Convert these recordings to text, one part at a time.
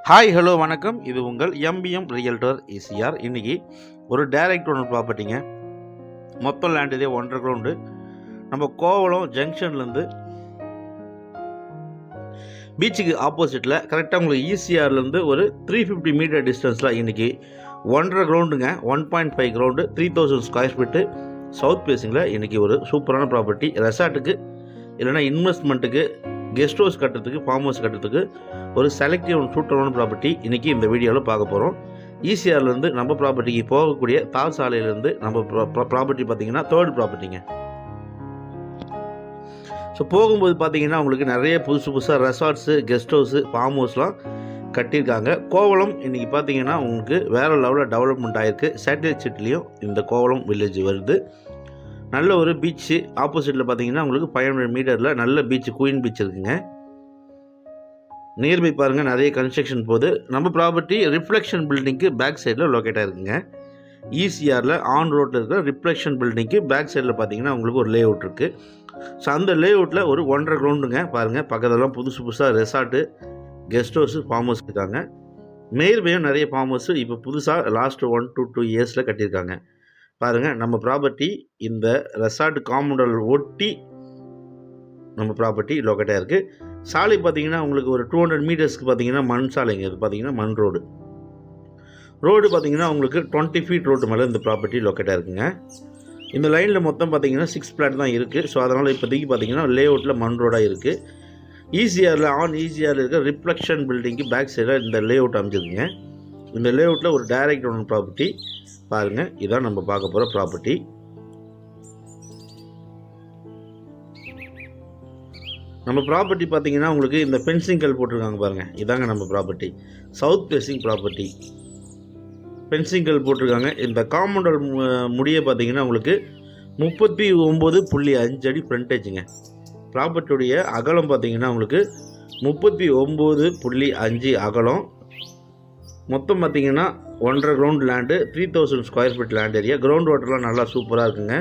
Hi hello வணக்கம். இது உங்கள் எம்பிஎம் ரியல்டர் ஈசிஆர். இன்றைக்கி ஒரு டைரக்ட் ஓனர் ப்ராப்பர்ட்டிங்க. மொத்தம் லேண்ட் இதே 1.5 கிரவுண்டு. நம்ம கோவளம் ஜங்ஷன்லேருந்து பீச்சுக்கு ஆப்போசிட்டில் கரெக்டாக உங்களுக்கு ஈசிஆர்லேருந்து ஒரு 350 மீட்டர் டிஸ்டன்ஸில் இன்றைக்கி 1.5 கிரவுண்டுங்க. 1.5 கிரவுண்டு 3000 ஸ்கொயர் ஃபீட்டு சவுத் பேசிங்கில் இன்றைக்கி ஒரு சூப்பரான ப்ராப்பர்ட்டி. ரெசார்ட்டுக்கு இல்லைனா இன்வெஸ்ட்மெண்ட்டுக்கு, கெஸ்ட் ஹவுஸ் கட்டுறதுக்கு, ஃபார்ம் ஹவுஸ் கட்டுறதுக்கு ஒரு செலக்டிவ் சூப்பரான ப்ராப்பர்ட்டி இன்றைக்கி இந்த வீடியோவில் பார்க்க போகிறோம். ஈசிஆர்லேருந்து நம்ம ப்ராப்பர்ட்டிக்கு போகக்கூடிய தார் சாலையிலேருந்து நம்ம ப்ராப்பர்ட்டி பார்த்திங்கன்னா 3rd ப்ராப்பர்ட்டிங்க. ஸோ போகும்போது பார்த்திங்கன்னா உங்களுக்கு நிறைய புதுசாக ரெசார்ட்ஸு, கெஸ்ட் ஹவுஸு, ஃபார்ம் ஹவுஸ்லாம் கட்டியிருக்காங்க. கோவளம் இன்றைக்கி பார்த்திங்கன்னா உங்களுக்கு வேறு லெவலில் டெவலப்மெண்ட் ஆகிருக்கு. சேட்டலைட் சிட்டிலையும் இந்த கோவளம் வில்லேஜ் வருது. நல்ல ஒரு பீச்சு. ஆப்போசிட்டில் பார்த்தீங்கன்னா உங்களுக்கு 500 மீட்டரில் நல்ல பீச்சு, குயின் பீச் இருக்குங்க. நியர்பை பாருங்கள், நிறைய கன்ஸ்ட்ரக்ஷன் போகுது. நம்ம ப்ராப்பர்ட்டி ரிஃப்ளெக்ஷன் பில்டிங்க்கு பேக் சைடில் லொக்கேட் ஆகிருக்குங்க. ஈசிஆரில் ஆன் ரோட்டில் இருக்கிற ரிஃப்ளெக்ஷன் பில்டிங்க்கு பேக் சைடில் பார்த்தீங்கன்னா உங்களுக்கு ஒரு லே அவுட் இருக்குது. ஸோ அந்த லே அவுட்டில் ஒரு 1.5 கிரவுண்டுங்க. பாருங்கள், பக்கத்துலலாம் புதுசாக resort, guest house, farm house இருக்காங்க. நியர்பையும் நிறைய ஃபார்ம் ஹவுஸு இப்போ புதுசாக லாஸ்ட் 1 to 2 இயர்ஸில் கட்டியிருக்காங்க. பாருங்கள், நம்ம ப்ராப்பர்ட்டி இந்த ரெசார்ட் காம்பவுண்டல் ஒட்டி நம்ம ப்ராப்பர்ட்டி லொக்கேட்டாக இருக்குது. சாலை பார்த்தீங்கன்னா உங்களுக்கு ஒரு 200 மீட்டர்ஸ்க்கு பார்த்தீங்கன்னா மண் சாலைங்க. இது பார்த்தீங்கன்னா மண் ரோடு பார்த்தீங்கன்னா உங்களுக்கு 20 ஃபீட் ரோடு மேலே இந்த ப்ராப்பர்ட்டி லொக்கேட்டாக இருக்குங்க. இந்த லைனில் மொத்தம் பார்த்தீங்கன்னா 6 பிளாட் தான் இருக்குது. ஸோ அதனால் இப்போதைக்கு பார்த்தீங்கன்னா லே அவுட்டில் மண் ரோடாக இருக்குது. ஈசிஆரில் இருக்கிற ரிஃப்ளெக்ஷன் பில்டிங்க்கு பேக் சைடில் இந்த லே அவுட் அமைஞ்சிருக்குங்க. இந்த லே அவுட்டில் ஒரு டைரக்ட் ஓனர் ப்ராப்பர்ட்டி. பாருங்கள், இதான் நம்ம பார்க்க போகிற ப்ராப்பர்ட்டி. நம்ம ப்ராப்பர்ட்டி பார்த்தீங்கன்னா உங்களுக்கு இந்த ஃபென்சிங் கல் போட்டிருக்காங்க பாருங்கள். இதாங்க நம்ம property. South facing property. Fencing கல் போட்டிருக்காங்க. இந்த காம்பவுண்டல் முடிய பார்த்தீங்கன்னா உங்களுக்கு 39.5 அடி ஃப்ரண்டேஜுங்க. ப்ராப்பர்ட்டியுடைய அகலம் பார்த்தீங்கன்னா உங்களுக்கு 39.5 அகலம். மொத்தம் பார்த்திங்கன்னா 1.5 ground land, 3000 square feet land area. Ground வாட்டர்லாம் நல்லா சூப்பராக இருக்குங்க.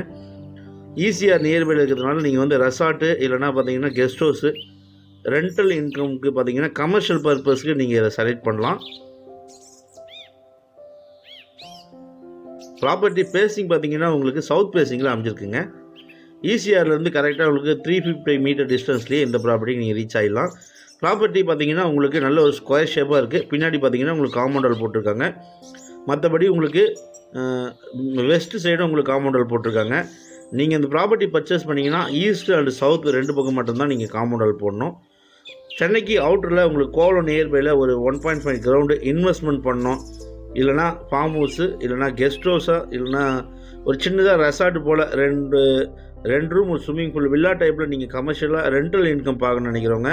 ஈசிஆர் நியர்பையில் இருக்கிறதுனால நீங்கள் வந்து ரெசார்ட்டு இல்லைனா பார்த்தீங்கன்னா கெஸ்ட் ஹவுஸு, ரெண்டல் இன்கமுக்கு பார்த்தீங்கன்னா கமர்ஷியல் பர்பஸ்க்கு நீங்கள் இதை செலக்ட் பண்ணலாம். ப்ராப்பர்ட்டி ஃபேஸிங் பார்த்தீங்கன்னா உங்களுக்கு சவுத் ஃபேஸிங்கில் அமைஞ்சிருக்குங்க. ஈசிஆர்லேருந்து கரெக்டாக உங்களுக்கு 350 மீட்டர் டிஸ்டன்ஸ்லேயே இந்த ப்ராப்பர்ட்டிக்கு நீங்கள் ரீச் ஆகிடலாம். ப்ராப்பர்ட்டி பார்த்தீங்கன்னா உங்களுக்கு நல்ல ஒரு ஸ்கொயர் ஷேப்பாக இருக்குது. பின்னாடி பார்த்தீங்கன்னா உங்களுக்கு காம்பவுண்டல் போட்டிருக்காங்க. மற்றபடி உங்களுக்கு வெஸ்ட் சைடும் உங்களுக்கு காம்பவுண்டல் போட்டிருக்காங்க. நீங்கள் இந்த ப்ராப்பர்ட்டி பர்ச்சேஸ் பண்ணிங்கன்னா ஈஸ்ட் அண்ட் சவுத் 2 பக்கம் மட்டும்தான் நீங்கள் காம்பவுண்டல் போடணும். சென்னைக்கு அவுட்டரில் உங்களுக்கு கோவளம் நியர்பையில் ஒரு 1.5 கிரவுண்டு இன்வெஸ்ட்மெண்ட் பண்ணணும், இல்லைனா ஃபார்ம் ஹவுஸு, இல்லைனா கெஸ்ட் ஹவுஸாக, இல்லைனா ஒரு சின்னதாக ரெசார்ட் போல் 2 ரூம், ஒரு ஸ்விம்மிங் பூல், வில்லா டைப்பில் நீங்கள் கமர்ஷியலாக ரெண்டல் இன்கம் பார்க்கணும்னு நினைக்கிறவங்க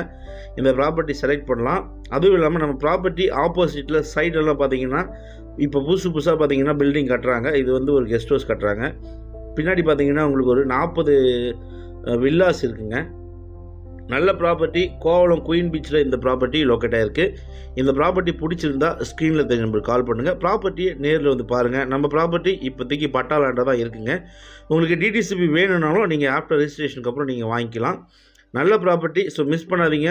இந்த ப்ராப்பர்ட்டி செலக்ட் பண்ணலாம். அதுவும் இல்லாமல் நம்ம ப்ராப்பர்ட்டி ஆப்போசிட்டில் சைடெல்லாம் பார்த்தீங்கன்னா இப்போ புதுசாக பார்த்தீங்கன்னா பில்டிங் கட்டுறாங்க. இது வந்து ஒரு கெஸ்ட் ஹவுஸ் கட்டுறாங்க. பின்னாடி பார்த்தீங்கன்னா உங்களுக்கு ஒரு 40 வில்லாஸ் இருக்குங்க. நல்ல ப்ராப்பர்ட்டி. கோவளம் குயின் பீச்சில் இந்த ப்ராப்பர்ட்டி லொக்கேட் ஆகிருக்கு. இந்த ப்ராப்பர்ட்டி பிடிச்சிருந்தா ஸ்க்ரீனில் தெரிஞ்ச நம்பருக்கு கால் பண்ணுங்கள். ப்ராப்பர்ட்டியை நேரில் வந்து பாருங்கள். நம்ம ப்ராப்பர்ட்டி இப்போதைக்கு பட்டா லேண்டாக தான் இருக்குங்க. உங்களுக்கு டிடிசிபி வேணும்னாலும் நீங்கள் ஆஃப்டர் ரெஜிஸ்ட்ரேஷனுக்கு அப்புறம் நீங்கள் வாங்கிக்கலாம். நல்ல ப்ராப்பர்ட்டி. ஸோ மிஸ் பண்ணாதீங்க.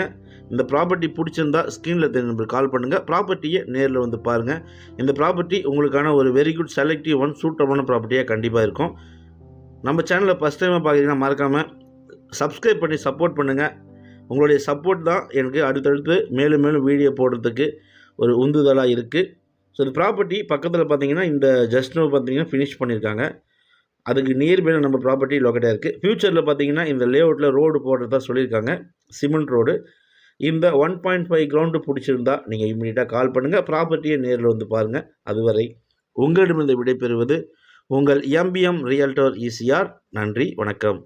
இந்த ப்ராப்பர்ட்டி பிடிச்சிருந்தா ஸ்க்ரீனில் தெரிஞ்ச நம்பருக்கு கால் பண்ணுங்கள். ப்ராப்பர்ட்டியை நேரில் வந்து பாருங்கள். இந்த ப்ராப்பர்ட்டி உங்களுக்கான ஒரு வெரி குட் செலக்டிவ் சூட்டபுளான ப்ராப்பர்ட்டியாக கண்டிப்பாக இருக்கும். நம்ம சேனலில் ஃபஸ்ட் டைமாக பார்க்குறீங்கன்னா மறக்காமல் சப்ஸ்கிரைப் பண்ணி சப்போர்ட் பண்ணுங்கள். உங்களுடைய சப்போர்ட் தான் எனக்கு அடுத்தடுத்து மேலும் வீடியோ போடுறதுக்கு ஒரு உந்துதலாக இருக்குது. ஸோ இந்த ப்ராப்பர்ட்டி பக்கத்தில் பார்த்தீங்கன்னா இந்த ஜஸ்ட் நோ பார்த்தீங்கன்னா ஃபினிஷ் பண்ணியிருக்காங்க. அதுக்கு நியர்பையில் நம்ம ப்ராப்பர்ட்டி லொக்கேட்டாக இருக்குது. ஃப்யூச்சரில் பார்த்தீங்கன்னா இந்த லே அவுட்டில் ரோடு போடுறதா சொல்லியிருக்காங்க, சிமெண்ட் ரோடு. இந்த 1.5 கிரவுண்டு பிடிச்சிருந்தா நீங்கள் இமீடியட்டாக கால் பண்ணுங்கள். ப்ராப்பர்ட்டியை நேரில் வந்து பாருங்கள். அதுவரை உங்களிடமிருந்து விடைபெறுவது உங்கள் எம்பிஎம் ரியல்டர் ஈசிஆர். நன்றி, வணக்கம்.